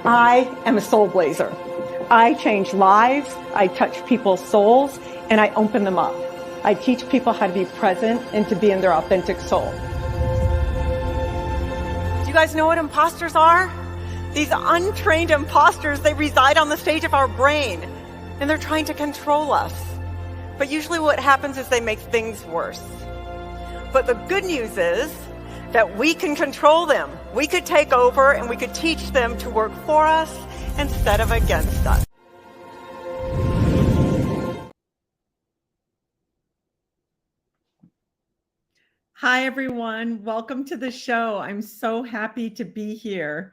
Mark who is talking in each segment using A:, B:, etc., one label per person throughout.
A: I am a soul blazer. I change lives, I touch people's souls, and I open them up. I teach people how to be present and to be in their authentic soul. Do you guys know what imposters are? These untrained imposters, they reside on the stage of our brain, and they're trying to control us. But usually what happens is they make things worse. But the good news is that we can control them. We could take over and we could teach them to work for us instead of against us. Hi, everyone. Welcome to the show. I'm so happy to be here.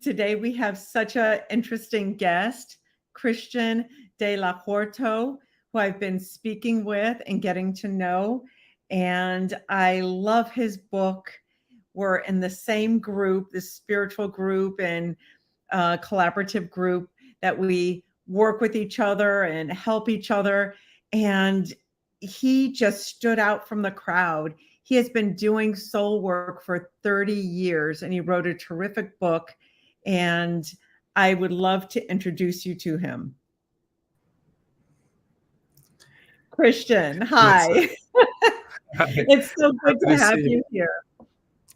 A: Today, we have such an interesting guest, Christian de la Huerta, who I've been speaking with and getting to know. And I love his book. We're in the same group, this spiritual group and collaborative group that we work with each other and help each other. And he just stood out from the crowd. He has been doing soul work for 30 years, and he wrote a terrific book. And I would love to introduce you to him. Christian, hi. It's so good to have you here.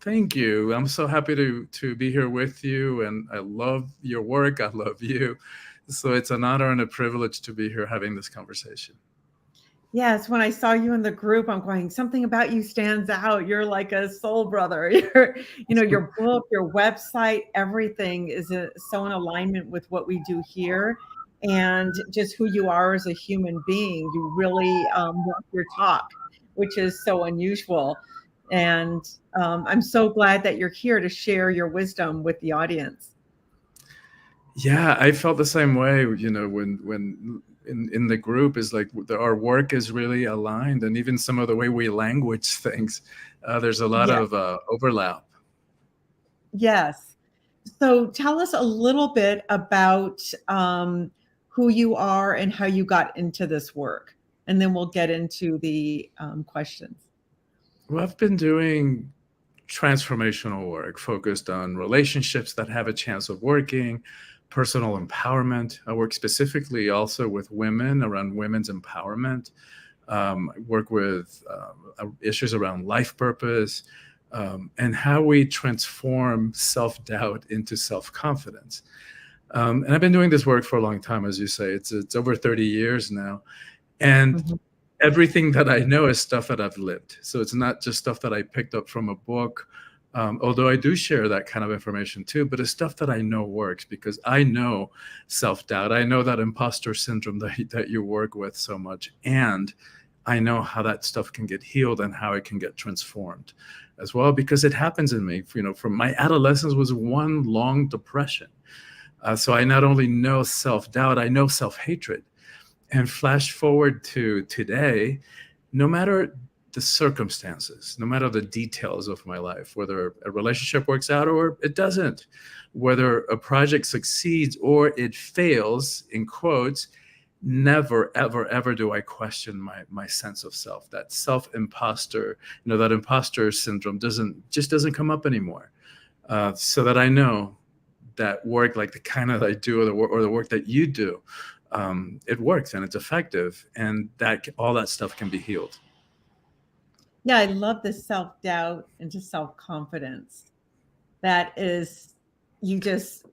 B: Thank you. I'm so happy to be here with you, and I love your work. I love you. So it's an honor and a privilege to be here having this conversation.
A: Yes, when I saw you in the group, I'm going, something about you stands out. You're like a soul brother. Your book, your website, everything is so in alignment with what we do here. And just who you are as a human being. You really walk your talk, which is so unusual. And I'm so glad that you're here to share your wisdom with the audience.
B: Yeah, I felt the same way, when in the group is like our work is really aligned, and even some of the way we language things, there's a lot of overlap.
A: Yes. So tell us a little bit about who you are and how you got into this work, and then we'll get into the questions.
B: Well, I've been doing transformational work focused on relationships that have a chance of working, personal empowerment. I work specifically also with women around women's empowerment. I work with issues around life purpose and how we transform self-doubt into self-confidence. And I've been doing this work for a long time, as you say. It's over 30 years now. And everything that I know is stuff that I've lived. So it's not just stuff that I picked up from a book, although I do share that kind of information too, but it's stuff that I know works because I know self-doubt. I know that imposter syndrome that you work with so much. And I know how that stuff can get healed and how it can get transformed as well, because it happens in me. From my adolescence was one long depression. So I not only know self-doubt, I know self-hatred. And flash forward to today, no matter the circumstances, no matter the details of my life, whether a relationship works out or it doesn't, whether a project succeeds or it fails, in quotes, never, ever, ever do I question my sense of self. That self-imposter, that imposter syndrome doesn't come up anymore. So that I know that work, like the kind that I do, or the work that you do, it works and it's effective, and that all that stuff can be healed.
A: Yeah, I love the self-doubt and just self-confidence. That is, you just,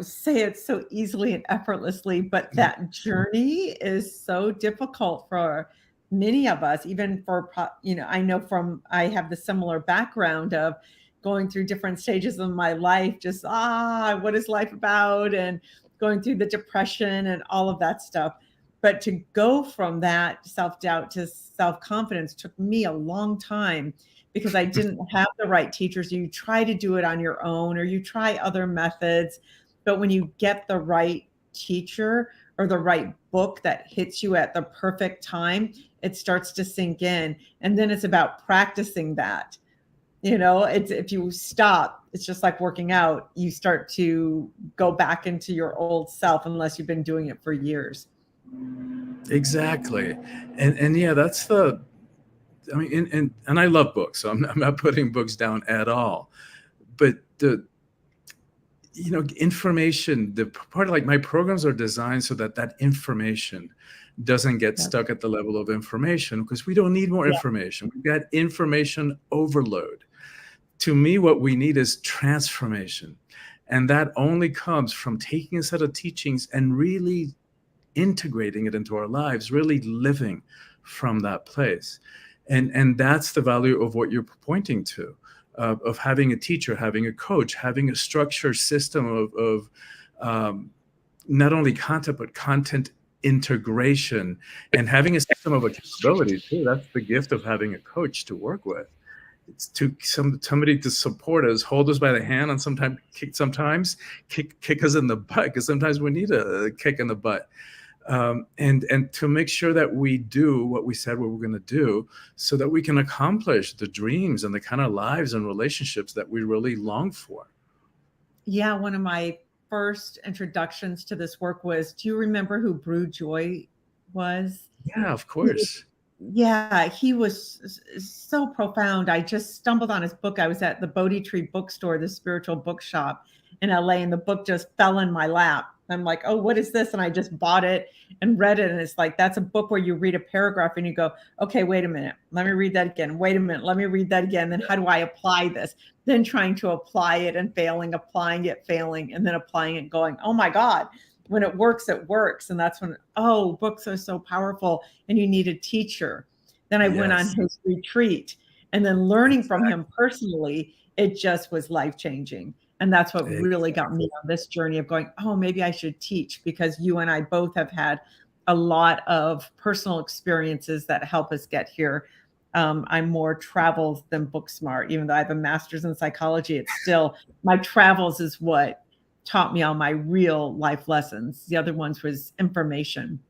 A: say it so easily and effortlessly, but that journey is so difficult for many of us, even for, I know I have the similar background of going through different stages of my life, just, what is life about? And going through the depression and all of that stuff. But to go from that self-doubt to self-confidence took me a long time because I didn't have the right teachers. You try to do it on your own or you try other methods. But when you get the right teacher or the right book that hits you at the perfect time, it starts to sink in. And then it's about practicing that. It's if you stop, it's just like working out. You start to go back into your old self unless you've been doing it for years.
B: Exactly. And yeah, that's and I love books, so I'm not putting books down at all. But information, the part, like my programs are designed so that that information doesn't get stuck at the level of information, because we don't need more information. We've got information overload. To me, what we need is transformation. And that only comes from taking a set of teachings and really integrating it into our lives, really living from that place. And that's the value of what you're pointing to, of having a teacher, having a coach, having a structured system of not only content, but content integration, and having a system of accountability too. That's the gift of having a coach to work with. It's to somebody to support us, hold us by the hand, and sometimes kick us in the butt, because sometimes we need a kick in the butt. And to make sure that we do what we said we were going to do, so that we can accomplish the dreams and the kind of lives and relationships that we really long for. Yeah,
A: one of my first introductions to this work was, do you remember who 𝗔𝘂𝘁𝗵𝗵 was?
B: Yeah, of course.
A: Yeah, he was so profound. I just stumbled on his book. I was at the Bodhi Tree bookstore, the spiritual bookshop in LA, and the book just fell in my lap. I'm like, oh, what is this? And I just bought it and read it. And it's like, that's a book where you read a paragraph and you go, okay, wait a minute. Let me read that again. Wait a minute. Let me read that again. Then how do I apply this? Then trying to apply it and failing, applying it, failing, and then applying it, going, oh my God, when it works, it works. And that's when, oh, books are so powerful and you need a teacher. Then I went on his retreat, and then learning from him personally, it just was life-changing. And that's what really got me on this journey of going, oh, maybe I should teach, because you and I both have had a lot of personal experiences that help us get here. I'm more travels than book smart. Even though I have a master's in psychology, it's still, my travels is what taught me all my real life lessons. The other ones was information.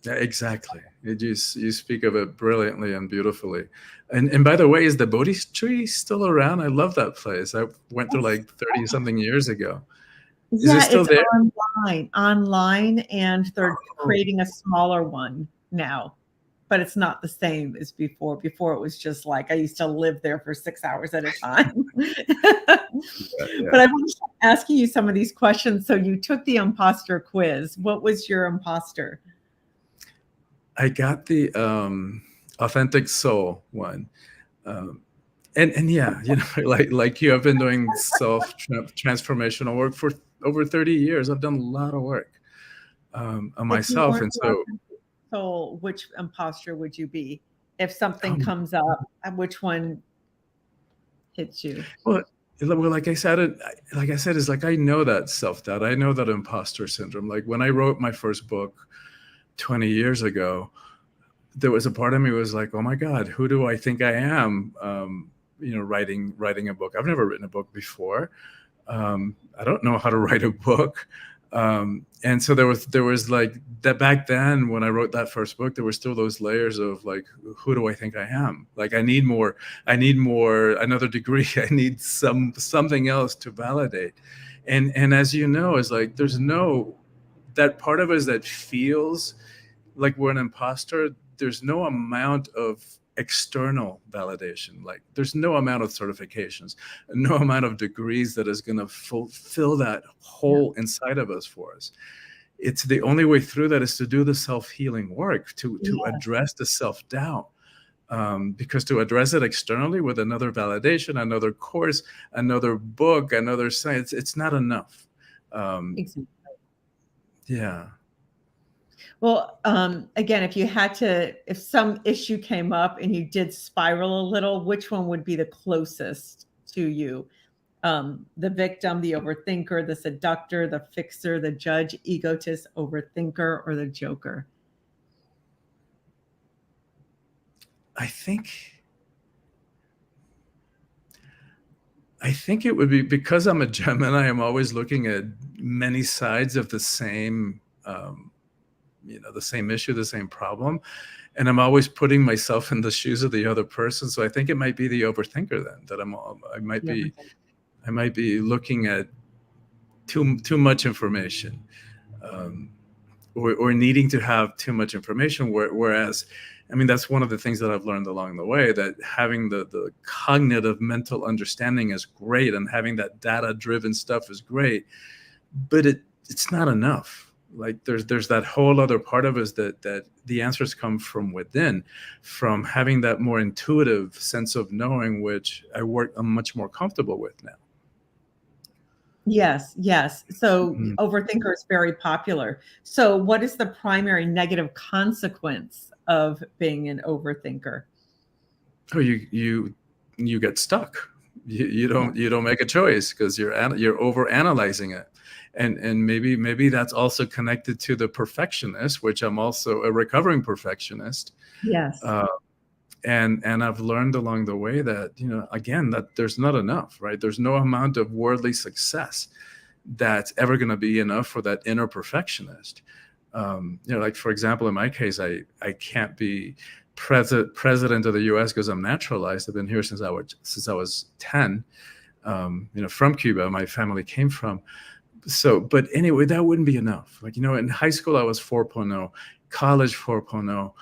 B: Yeah, exactly. You speak of it brilliantly and beautifully. And by the way, is the Bodhi tree still around? I love that place. I went there like 30 something years ago. Is it still there?
A: Online, and they're creating a smaller one now, but it's not the same as before. Before it was just like, I used to live there for 6 hours at a time. But I was asking you some of these questions. So you took the imposter quiz. What was your imposter?
B: I got the authentic soul one. And yeah, like you, I've been doing transformational work for over 30 years. I've done a lot of work on myself. And
A: so which imposter would you be if something comes up? Which one hits you?
B: Well, like I said, it's like, I know that self-doubt. I know that imposter syndrome. Like when I wrote my first book 20 years ago, there was a part of me was like, oh my God, who do I think I am? Writing a book. I've never written a book before. I don't know how to write a book. And so there was like that back then when I wrote that first book, there were still those layers of like, who do I think I am? Like, I need more, another degree. I need something else to validate. And as you know, it's like, that part of us that feels like we're an imposter, there's no amount of external validation. Like there's no amount of certifications, no amount of degrees that is going to fulfill that hole inside of us for us. It's the only way through that is to do the self-healing work, to address the self-doubt. Because to address it externally with another validation, another course, another book, another science, it's not enough.
A: Exactly.
B: Yeah.
A: Well, again, if some issue came up and you did spiral a little, which one would be the closest to you? The victim, the overthinker, the seductor, the fixer, the judge, egotist, overthinker, or the joker?
B: I think it would be, because I'm a Gemini, I'm always looking at many sides of the same, the same issue, the same problem. And I'm always putting myself in the shoes of the other person. So I think it might be the overthinker then, that I might be looking at too much information. or needing to have too much information. Whereas, I mean, that's one of the things that I've learned along the way, that having the cognitive mental understanding is great, and having that data-driven stuff is great, but it's not enough. Like there's that whole other part of us that the answers come from within, from having that more intuitive sense of knowing, which I'm much more comfortable with now.
A: Yes, yes. So
B: Mhm.
A: overthinker is very popular. So what is the primary negative consequence of being an overthinker?
B: Oh, you get stuck. You
A: Yeah.
B: don't make a choice because you're over analyzing it. And maybe that's also connected to the perfectionist, which I'm also a recovering perfectionist.
A: Yes.
B: Uh, and I've learned along the way that, again, that there's not enough, right? There's no amount of worldly success that's ever going to be enough for that inner perfectionist. Like, for example, in my case, I can't be president of the U.S. because I'm naturalized. I've been here since I was 10. From Cuba, my family came from. So, but anyway, that wouldn't be enough. Like, in high school, I was 4.0, college 4.0.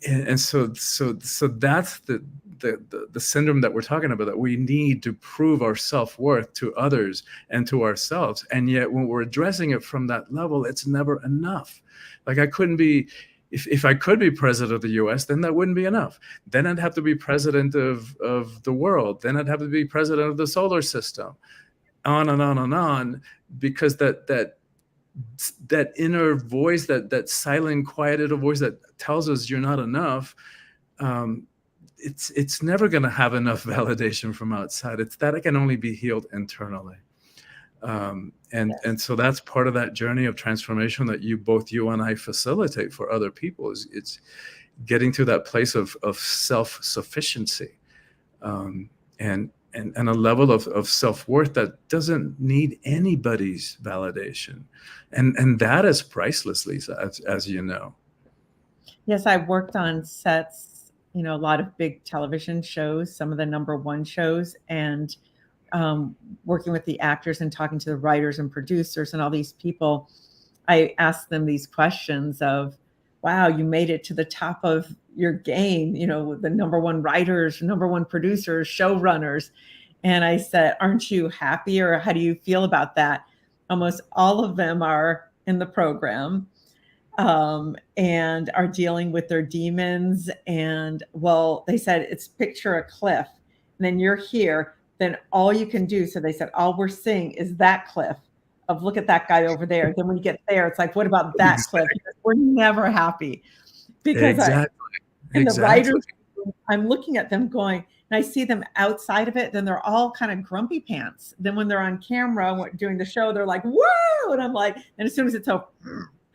B: And so that's the syndrome that we're talking about, that we need to prove our self-worth to others and to ourselves. And yet when we're addressing it from that level, it's never enough. Like, I couldn't be, if I could be president of the US, then that wouldn't be enough. Then I'd have to be president of the world. Then I'd have to be president of the solar system, on and on and on, because that inner voice, that silent, quiet little voice that tells us you're not enough, it's never going to have enough validation from outside. It's that it can only be healed internally. And so that's part of that journey of transformation that both you and I facilitate for other people. It's getting to that place of self-sufficiency, and a level of self-worth that doesn't need anybody's validation. And that is priceless, Lisa, as you know.
A: Yes, I worked on sets, a lot of big television shows, some of the #1 shows, and working with the actors and talking to the writers and producers and all these people, I asked them these questions of, wow, you made it to the top of your game, the #1 writers, #1 producers, showrunners. And I said, aren't you happy, or how do you feel about that? Almost all of them are in the program, and are dealing with their demons. And well, they said, it's picture a cliff, and then you're here, then all you can do. So they said, all we're seeing is that cliff of, look at that guy over there. Then when you get there, it's like, what about that cliff? We're never happy, because the writers, I'm looking at them going, and I see them outside of it, then they're all kind of grumpy pants. Then when they're on camera doing the show, they're like, whoa. And I'm like, and as soon as it's over,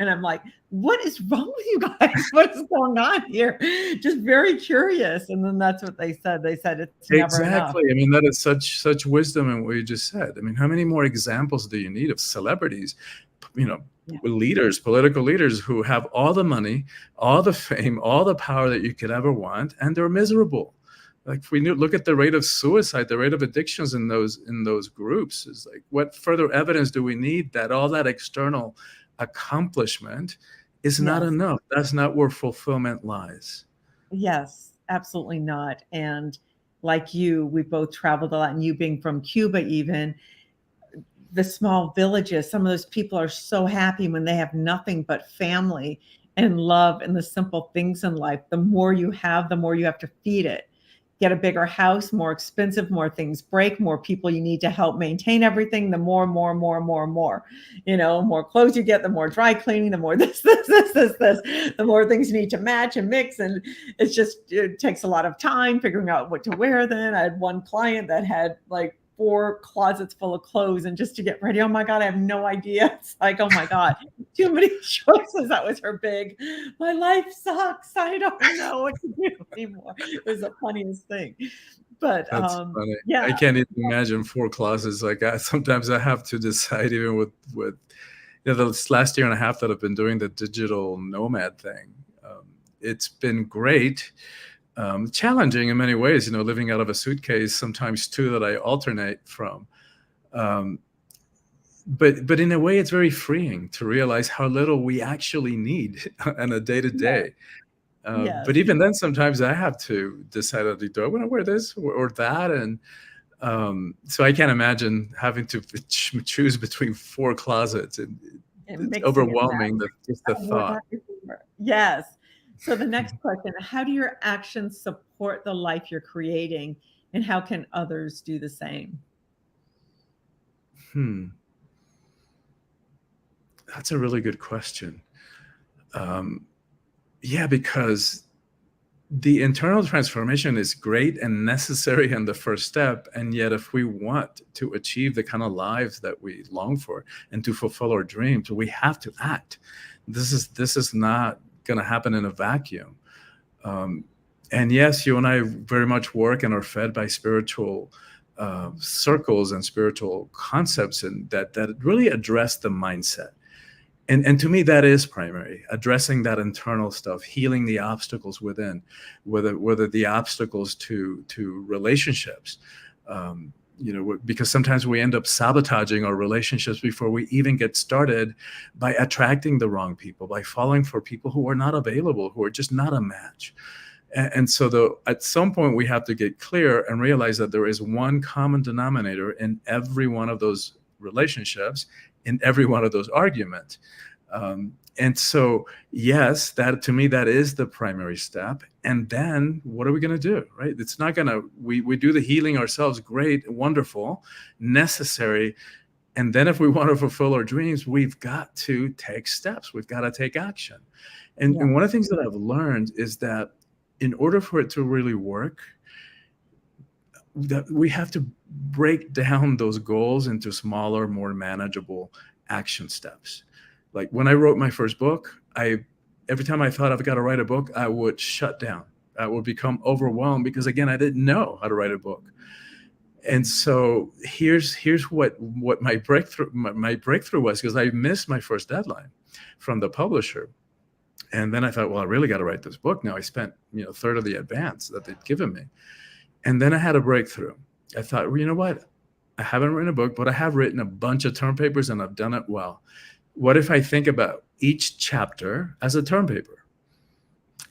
A: and I'm like, what is wrong with you guys? What is going on here? Just very curious. And then that's what they said. They said it's never enough.
B: I mean, that is such wisdom in what you just said. I mean, how many more examples do you need of celebrities, leaders, political leaders who have all the money, all the fame, all the power that you could ever want, and they're miserable? Like, if we look at the rate of suicide, the rate of addictions in those groups, is like, what further evidence do we need that all that external accomplishment is not enough? That's not where fulfillment lies.
A: Yes, absolutely not. And like you, we both traveled a lot, and you being from Cuba, even the small villages, some of those people are so happy when they have nothing but family and love and the simple things in life. The more you have, the more you have to feed it. Get a bigger house, more expensive, more things break, more people you need to help maintain everything, the more, more clothes you get, the more dry cleaning, the more this, the more things you need to match and mix. And it takes a lot of time figuring out what to wear. Then I had one client that had like 4 closets full of clothes, and just to get ready, oh my God, I have no idea. It's like, oh my God, too many choices. That was her big, my life sucks, I don't know what to do anymore. It was the funniest thing. But
B: that's funny.
A: Yeah,
B: I can't even imagine 4 closets. Like, sometimes I have to decide, even with this last year and a half that I've been doing the digital nomad thing. It's been great. Challenging in many ways, living out of a suitcase, sometimes 2 that I alternate from. but in a way, it's very freeing to realize how little we actually need on a day to
A: Yes.
B: day. But
A: Yes.
B: even then, sometimes I have to decide, do I want to wear this or that? And so I can't imagine having to choose between 4 closets. And
A: And
B: it's
A: mixing and
B: overwhelming, just the
A: I wore
B: thought.
A: that before. Yes. So the next question, how do your actions support the life you're creating, and how can others do the same?
B: That's a really good question. Yeah, because the internal transformation is great and necessary and the first step. And yet, if we want to achieve the kind of lives that we long for and to fulfill our dreams, we have to act. This is not going to happen in a vacuum. And yes, you and I very much work and are fed by spiritual circles and spiritual concepts, and that really address the mindset. And to me, that is primary, addressing that internal stuff, healing the obstacles within, whether the obstacles to relationships, because sometimes we end up sabotaging our relationships before we even get started by attracting the wrong people, by falling for people who are not available, who are just not a match. And so at some point we have to get clear and realize that there is one common denominator in every one of those relationships, in every one of those arguments. And so, yes, that to me, that is the primary step. And then what are we going to do, right? It's not going to, we do the healing ourselves. Great, wonderful, necessary. And then if we want to fulfill our dreams, we've got to take steps. We've got to take action. And one of the things that I've learned is that in order for it to really work, that we have to break down those goals into smaller, more manageable action steps. Like when I wrote my first book, every time I thought I've got to write a book, I would shut down. I would become overwhelmed because, again, I didn't know how to write a book. And so here's what my breakthrough was, because I missed my first deadline from the publisher. And then I thought, well, I really got to write this book now. I spent a third of the advance that they'd given me. And then I had a breakthrough. I thought, well, you know what? I haven't written a book, but I have written a bunch of term papers and I've done it well. What if I think about each chapter as a term paper?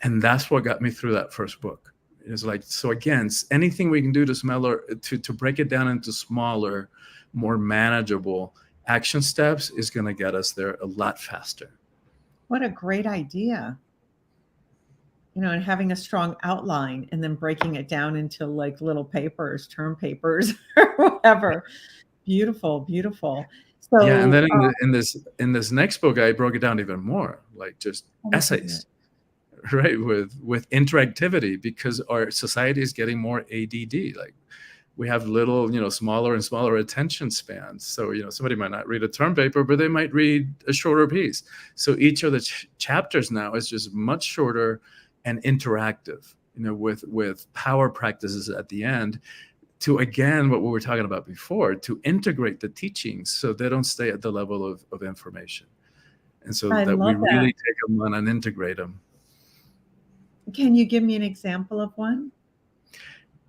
B: And that's what got me through that first book. It's like, so again, anything we can do to break it down into smaller, more manageable action steps is going to get us there a lot faster.
A: What a great idea. And having a strong outline and then breaking it down into like little papers, term papers, or whatever. Beautiful, beautiful. So
B: yeah, and then in this next book, I broke it down even more, like just essays, right? With interactivity, because our society is getting more ADD. Like we have little, smaller and smaller attention spans. So, somebody might not read a term paper, but they might read a shorter piece. So each of the chapters now is just much shorter and interactive, with power practices at the end to, again, what we were talking about before, to integrate the teachings so they don't stay at the level of information. And so that we really take them on and integrate them.
A: Can you give me an example of one?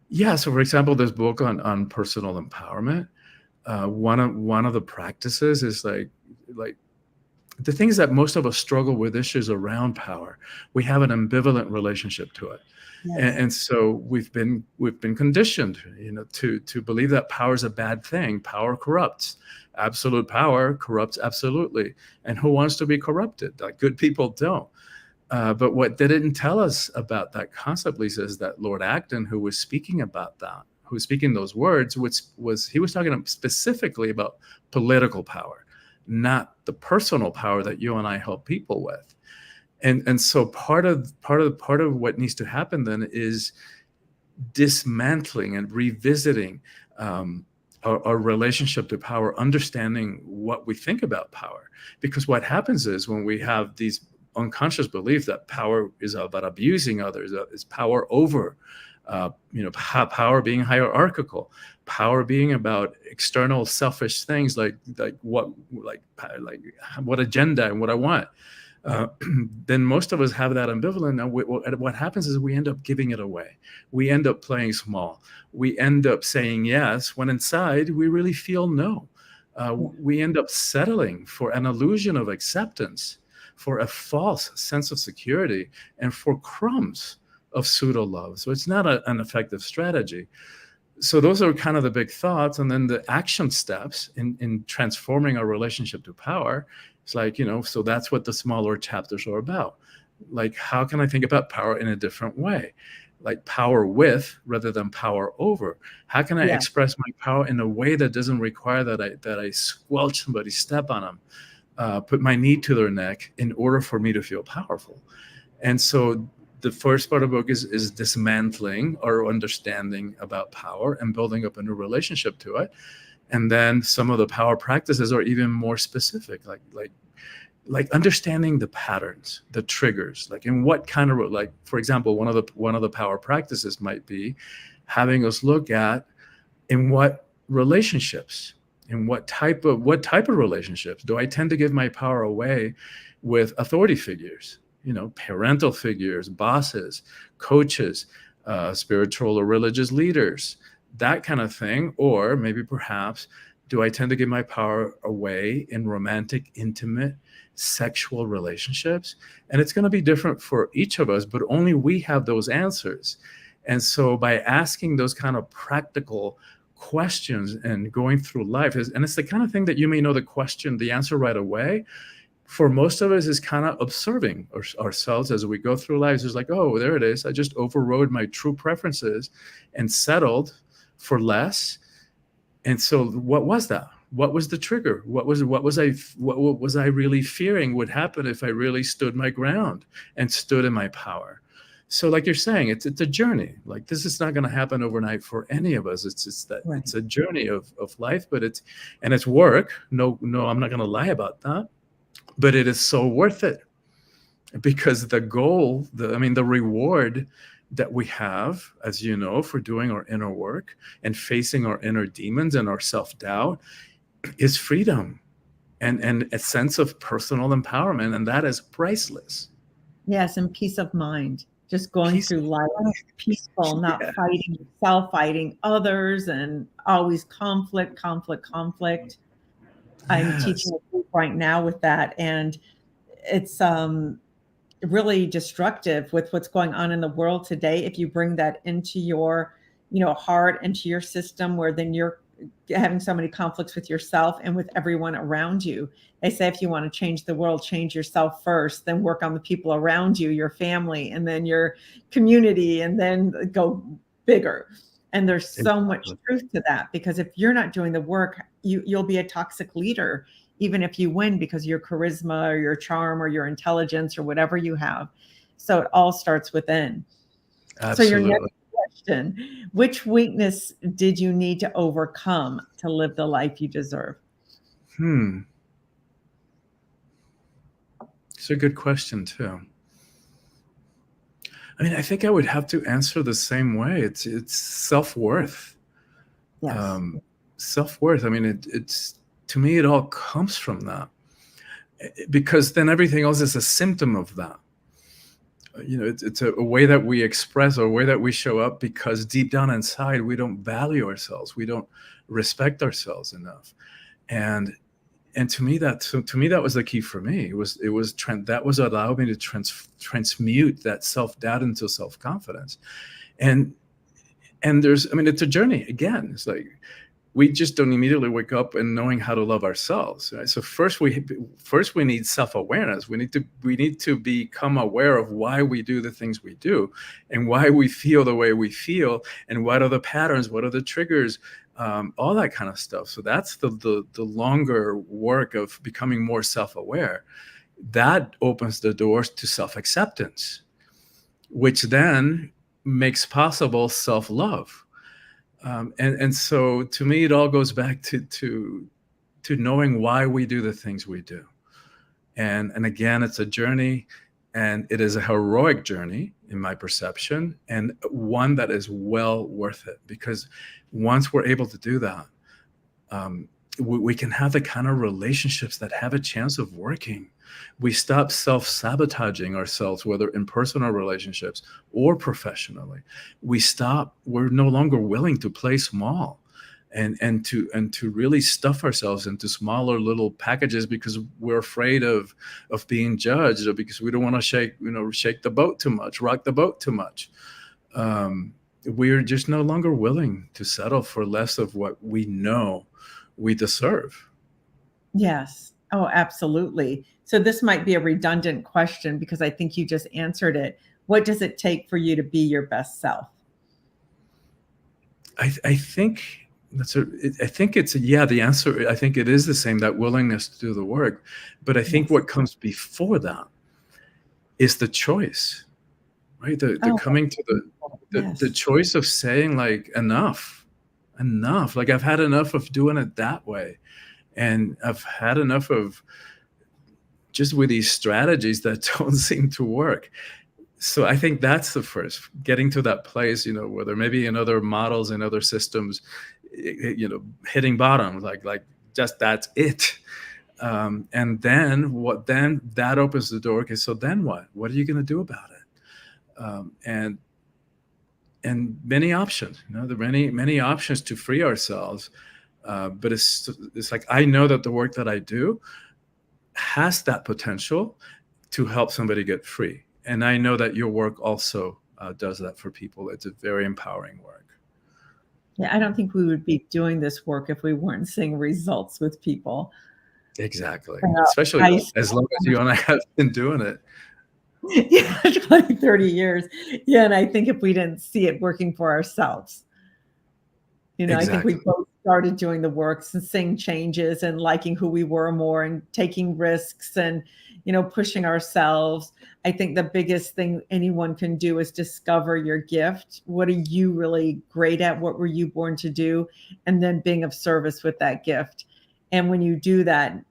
B: Yeah. So for example, this book on personal empowerment, one of the practices is like the things that most of us struggle with, issues around power. We have an ambivalent relationship to it. Yeah. And so we've been conditioned, to believe that power is a bad thing. Power corrupts. Absolute power corrupts absolutely. And who wants to be corrupted? Like good people don't. But what they didn't tell us about that concept, Lisa, is that Lord Acton, who was speaking about that, who was speaking those words, he was talking specifically about political power, not the personal power that you and I help people with. And so part of what needs to happen then is dismantling and revisiting our relationship to power, understanding what we think about power. Because what happens is when we have these unconscious beliefs that power is about abusing others, is power over, power being hierarchical, power being about external selfish things like what agenda and what I want. Then most of us have that ambivalent. And what happens is we end up giving it away. We end up playing small. We end up saying yes when inside we really feel no. we end up settling for an illusion of acceptance, for a false sense of security, and for crumbs of pseudo love. So it's not an effective strategy. So those are kind of the big thoughts. And then the action steps in transforming our relationship to power. It's like, so that's what the smaller chapters are about. Like, how can I think about power in a different way? Like power with rather than power over. How can I express my power in a way that doesn't require that I squelch somebody, step on them, put my knee to their neck in order for me to feel powerful? And so the first part of the book is dismantling our understanding about power and building up a new relationship to it. And then some of the power practices are even more specific, like understanding the patterns, the triggers, like in what kind of, like, for example, one of the power practices might be having us look at in what relationships, in what type of relationships do I tend to give my power away with authority figures, parental figures, bosses, coaches, spiritual or religious leaders, that kind of thing. Or maybe perhaps, do I tend to give my power away in romantic, intimate, sexual relationships? And it's going to be different for each of us, but only we have those answers. And so by asking those kind of practical questions and going through life, and it's the kind of thing that you may know the answer right away. For most of us, is kind of observing ourselves as we go through life. It's like, oh, there it is. I just overrode my true preferences and settled for less. And so what was that? What was the trigger? What was I really fearing would happen if I really stood my ground and stood in my power? So like you're saying, it's a journey. Like, this is not going to happen overnight for any of us. It's a journey of life, but it's work. No, I'm not going to lie about that, but it is so worth it, because the goal, the reward that we have, as you know, for doing our inner work and facing our inner demons and our self-doubt is freedom and a sense of personal empowerment. And that is priceless.
A: Yes. And peace of mind, just going through life peaceful, not fighting yourself, fighting others, and always conflict. I'm teaching a group right now with that. And it's, really destructive with what's going on in the world today. If you bring that into your, heart, into your system, where then you're having so many conflicts with yourself and with everyone around you. They say, if you want to change the world, change yourself first, then work on the people around you, your family, and then your community, and then go bigger. And there's so much truth to that, because if you're not doing the work, you'll be a toxic leader, even if you win, because of your charisma or your charm or your intelligence or whatever you have. So it all starts within.
B: Absolutely.
A: So your next question, which weakness did you need to overcome to live the life you deserve?
B: It's a good question too. I think I would have to answer the same way. It's self-worth.
A: Yes.
B: Self-worth. It's to me, it all comes from that, because then everything else is a symptom of that. It's a way that we express, or a way that we show up, because deep down inside, we don't value ourselves. We don't respect ourselves enough. And to me, that was the key for me. That was allowed me to transmute that self-doubt into self-confidence. And there's, it's a journey. Again, it's like, we just don't immediately wake up and knowing how to love ourselves, right? So first we need self-awareness. We need to become aware of why we do the things we do, and why we feel the way we feel, and what are the patterns, what are the triggers, all that kind of stuff. So that's the longer work of becoming more self-aware. That opens the doors to self-acceptance, which then makes possible self-love. And so to me, it all goes back to knowing why we do the things we do. And again, it's a journey, and it is a heroic journey in my perception, and one that is well worth it, because once we're able to do that, we can have the kind of relationships that have a chance of working. We stop self-sabotaging ourselves, whether in personal relationships or professionally. We're no longer willing to play small and to really stuff ourselves into smaller little packages because we're afraid of being judged, or because we don't want to shake the boat too much, rock the boat too much. We're just no longer willing to settle for less of what we know we deserve.
A: Yes. Oh, absolutely. So this might be a redundant question because I think you just answered it. What does it take for you to be your best self?
B: I think the answer, I think it is the same, that willingness to do the work. But I think what comes before that is the choice, right? The coming to the choice of saying, like, enough. Like, I've had enough of doing it that way. And I've had enough of just with these strategies that don't seem to work. So I think that's the first, getting to that place, where there may be in other models and other systems, hitting bottom, like just that's it. And then that opens the door. Okay, so then what? What are you going to do about it? And many options, there are many options to free ourselves. But it's like, I know that the work that I do has that potential to help somebody get free. And I know that your work also does that for people. It's a very empowering work.
A: Yeah, I don't think we would be doing this work if we weren't seeing results with people.
B: Exactly. Especially as long as you and I have been doing it.
A: Yeah, 20, 30 years. Yeah, and I think if we didn't see it working for ourselves, I think we both started doing the works and seeing changes and liking who we were more and taking risks and, pushing ourselves. I think the biggest thing anyone can do is discover your gift. What are you really great at? What were you born to do? And then being of service with that gift. And when you do that,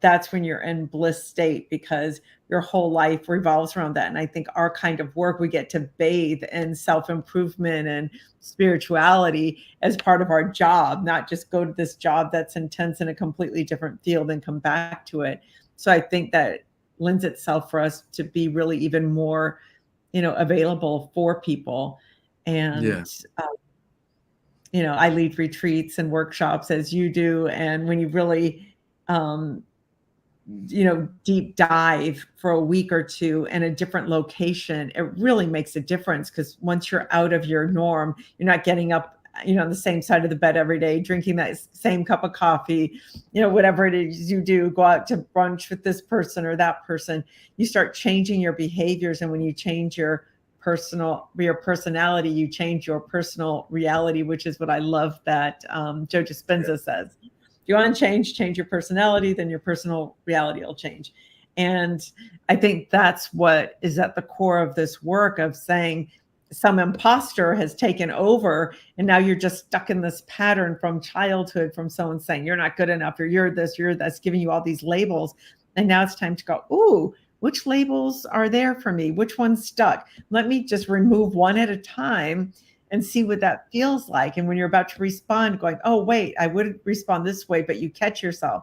A: that's when you're in bliss state, because your whole life revolves around that. And I think our kind of work, we get to bathe in self-improvement and spirituality as part of our job, not just go to this job that's intense in a completely different field and come back to it. So I think that lends itself for us to be really even more, available for people. And, I lead retreats and workshops as you do. And when you really, deep dive for a week or two in a different location, it really makes a difference, because once you're out of your norm, you're not getting up, on the same side of the bed every day, drinking that same cup of coffee, whatever it is you do, go out to brunch with this person or that person. You start changing your behaviors. And when you change your personality, you change your personal reality, which is what I love that 𝗂𝒂 Dispenza says. If you want to change your personality, then your personal reality will change. And I think that's what is at the core of this work, of saying some imposter has taken over, and now you're just stuck in this pattern from childhood, from someone saying you're not good enough, or you're this, giving you all these labels. And now it's time to go, ooh, which labels are there for me? Which one's stuck? Let me just remove one at a time and see what that feels like. And when you're about to respond, going, oh, wait, I would respond this way, but you catch yourself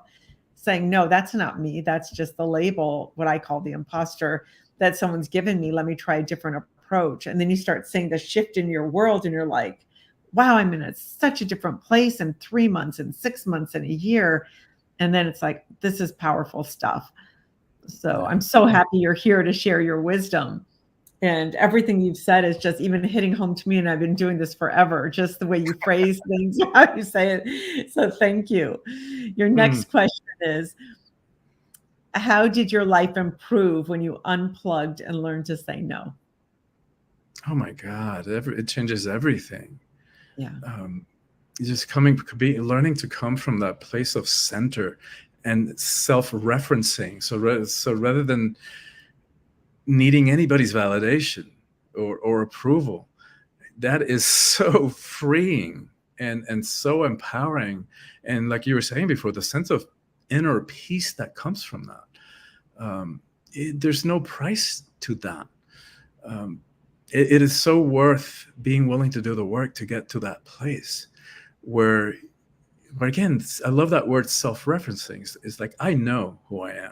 A: saying, no, that's not me. That's just the label, what I call the imposter, that someone's given me. Let me try a different approach. And then you start seeing the shift in your world, and you're like, wow, I'm in such a different place in 3 months and 6 months and a year. And then it's like, this is powerful stuff. So I'm so happy you're here to share your wisdom. And everything you've said is just even hitting home to me. And I've been doing this forever, just the way you phrase things, how you say it. So thank you. Your next question is, how did your life improve when you unplugged and learned to say no?
B: Oh my God, it changes everything.
A: Yeah.
B: Just learning to come from that place of center and self-referencing. So rather than needing anybody's validation or approval, that is so freeing and so empowering. And like you were saying before, the sense of inner peace that comes from that, there's no price to that. It is so worth being willing to do the work to get to that place where again, I love that word, self-referencing. It's like, I know who I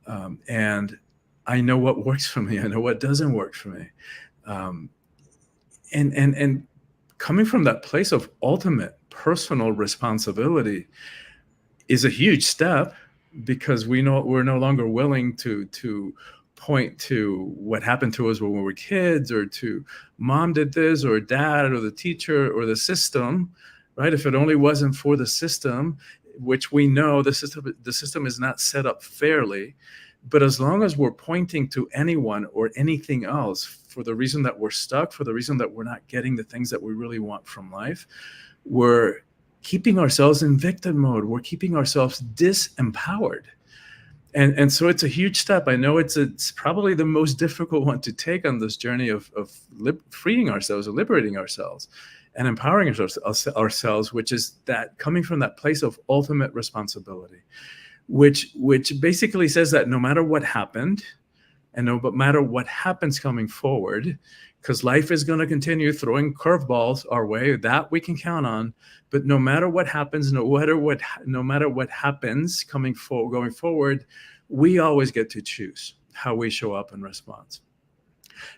B: am, and I know what works for me. I know what doesn't work for me. And coming from that place of ultimate personal responsibility is a huge step, because we're no longer willing to point to what happened to us when we were kids, or to mom did this, or dad, or the teacher, or the system, right? If it only wasn't for the system, which we know the system is not set up fairly. But as long as we're pointing to anyone or anything else for the reason that we're stuck, for the reason that we're not getting the things that we really want from life, we're keeping ourselves in victim mode. We're keeping ourselves disempowered. And so it's a huge step. I know it's probably the most difficult one to take on this journey of freeing ourselves, or liberating ourselves, and empowering ourselves, which is that coming from that place of ultimate responsibility, which basically says that no matter what happened, and no matter what happens coming forward, because life is going to continue throwing curveballs our way, that we can count on. But no matter what happens, no matter what happens going forward, we always get to choose how we show up in response.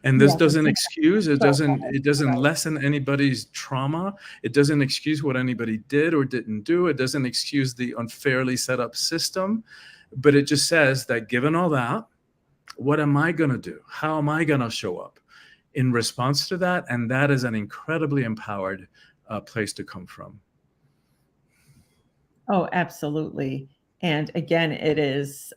B: And this doesn't excuse, it doesn't lessen anybody's trauma. It doesn't excuse what anybody did or didn't do. It doesn't excuse the unfairly set up system. But it just says that given all that, what am I going to do? How am I going to show up in response to that? And that is an incredibly empowered place to come from.
A: Oh, absolutely. And again, it is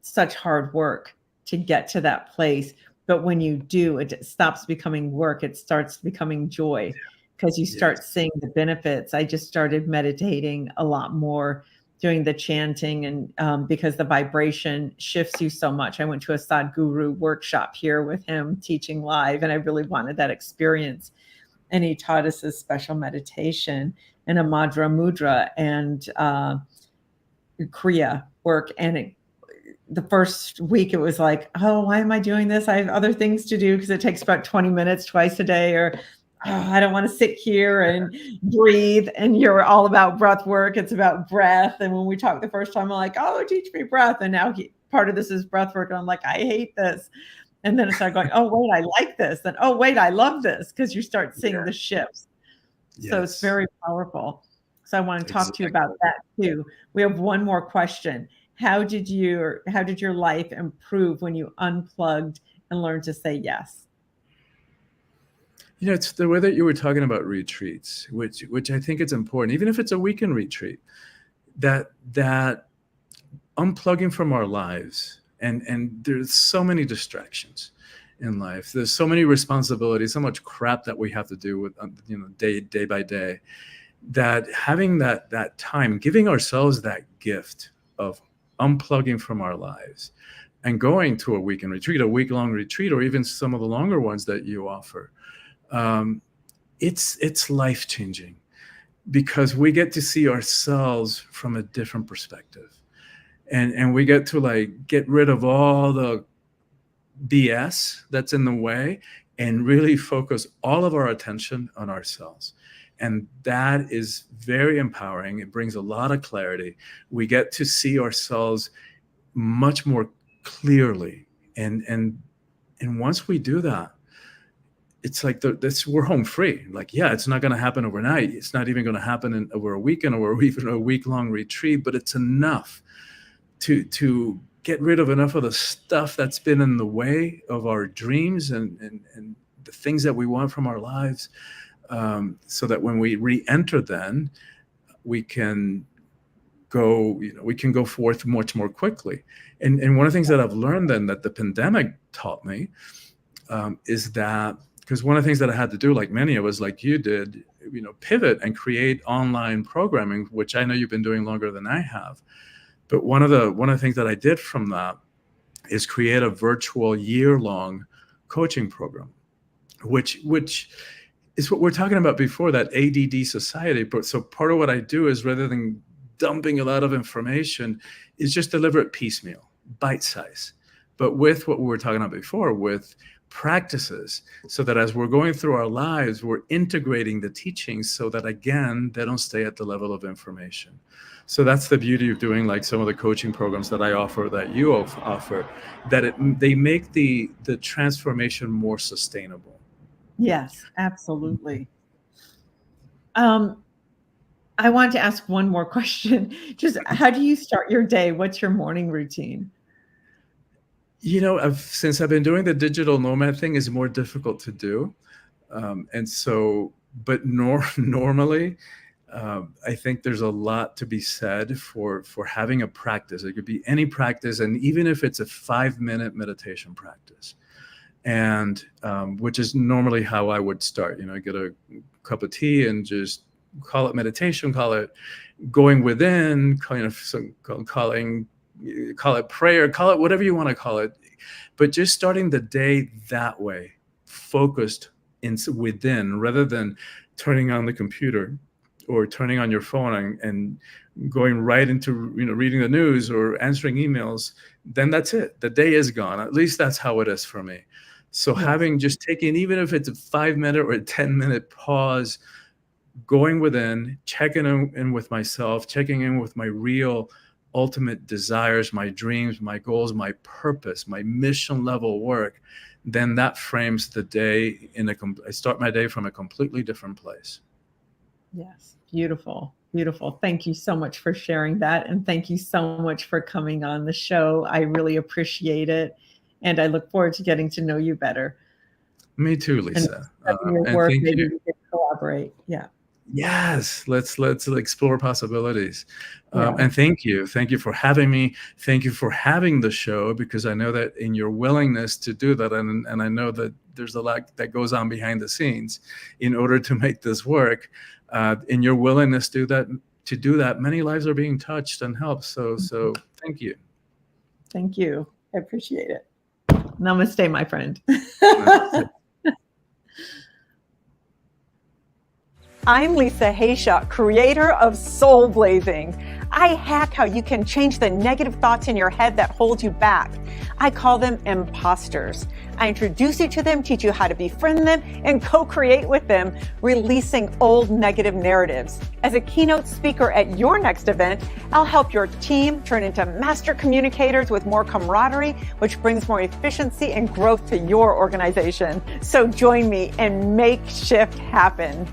A: such hard work to get to that place. But when you do, it stops becoming work. It starts becoming joy, because you start seeing the benefits. I just started meditating a lot more, doing the chanting, and because the vibration shifts you so much. I went to a Sadhguru workshop here with him teaching live, and I really wanted that experience. And he taught us this special meditation and a Madra Mudra and Kriya work. And the first week it was like, oh, why am I doing this? I have other things to do, because it takes about 20 minutes twice a day, or I don't want to sit here and breathe. And you're all about breath work. It's about breath. And when we talked the first time, I'm like, oh, teach me breath. And now part of this is breath work. And I'm like, I hate this. And then I started going, oh, wait, I like this. And oh, wait, I love this, because you start seeing the shifts. Yes. So it's very powerful. So I want to talk to you about that too. We have one more question. How did your life improve when you unplugged and learned to say yes?
B: You know, it's the way that you were talking about retreats, which I think it's important, even if it's a weekend retreat, that unplugging from our lives, and there's so many distractions in life. There's so many responsibilities, so much crap that we have to do with, day by day, that having that time, giving ourselves that gift of unplugging from our lives and going to a weekend retreat, a week-long retreat, or even some of the longer ones that you offer, it's life-changing, because we get to see ourselves from a different perspective, and we get to get rid of all the BS that's in the way and really focus all of our attention on ourselves. And that is very empowering. It brings a lot of clarity. We get to see ourselves much more clearly. And once we do that, it's like we're home free. It's not going to happen overnight. It's not even going to happen over a weekend or even a week-long retreat, but it's enough to get rid of enough of the stuff that's been in the way of our dreams and the things that we want from our lives. So that when we re-enter, then we can go forth much more quickly. And one of the things that I've learned then that the pandemic taught me is that, because one of the things that I had to do, like many of us, like you did, pivot and create online programming, which I know you've been doing longer than I have. But one of the things that I did from that is create a virtual year-long coaching program, which is what we're talking about before, that ADD society. So part of what I do is, rather than dumping a lot of information, is just deliver it piecemeal, bite size, but with what we were talking about before, with practices, so that as we're going through our lives, we're integrating the teachings so that, again, they don't stay at the level of information. So that's the beauty of doing some of the coaching programs that I offer, that you offer, that they make the transformation more sustainable.
A: Yes, absolutely. I want to ask one more question. Just how do you start your day? What's your morning routine?
B: You know, since I've been doing the digital nomad thing, is more difficult to do. And so, but normally, I think there's a lot to be said for having a practice. It could be any practice, and even if it's a 5-minute meditation practice, and which is normally how I would start. You know, get a cup of tea and just call it meditation, call it going within, call it prayer, call it whatever you want to call it, but just starting the day that way, focused within, rather than turning on the computer or turning on your phone and going right into, you know, reading the news or answering emails. Then that's it. The day is gone. At least that's how it is for me. So
A: Yes.
B: having just taken, even if it's a 5-minute or a 10-minute pause, going within, checking in with myself, checking in with my real ultimate desires, my dreams, my goals, my purpose, my mission level work, then that frames the day I start my day from a completely different place.
A: Yes. Beautiful. Beautiful. Thank you so much for sharing that. And thank you so much for coming on the show. I really appreciate it. And I look forward to getting to know you better.
B: Me too, Lisa.
A: Your
B: And
A: work,
B: thank
A: maybe
B: you.
A: we can collaborate. Yeah.
B: Yes, let's explore possibilities.
A: Yeah.
B: And thank you for having me. Thank you for having the show, because I know that in your willingness to do that, and I know that there's a lot that goes on behind the scenes in order to make this work. In your willingness to do that, many lives are being touched and helped. So thank you.
A: Thank you. I appreciate it. Namaste, my friend.
C: I'm Lisa Haisha, creator of SoulBlazing. I hack how you can change the negative thoughts in your head that hold you back. I call them imposters. I introduce you to them, teach you how to befriend them, and co-create with them, releasing old negative narratives. As a keynote speaker at your next event, I'll help your team turn into master communicators with more camaraderie, which brings more efficiency and growth to your organization. So join me and make shift happen.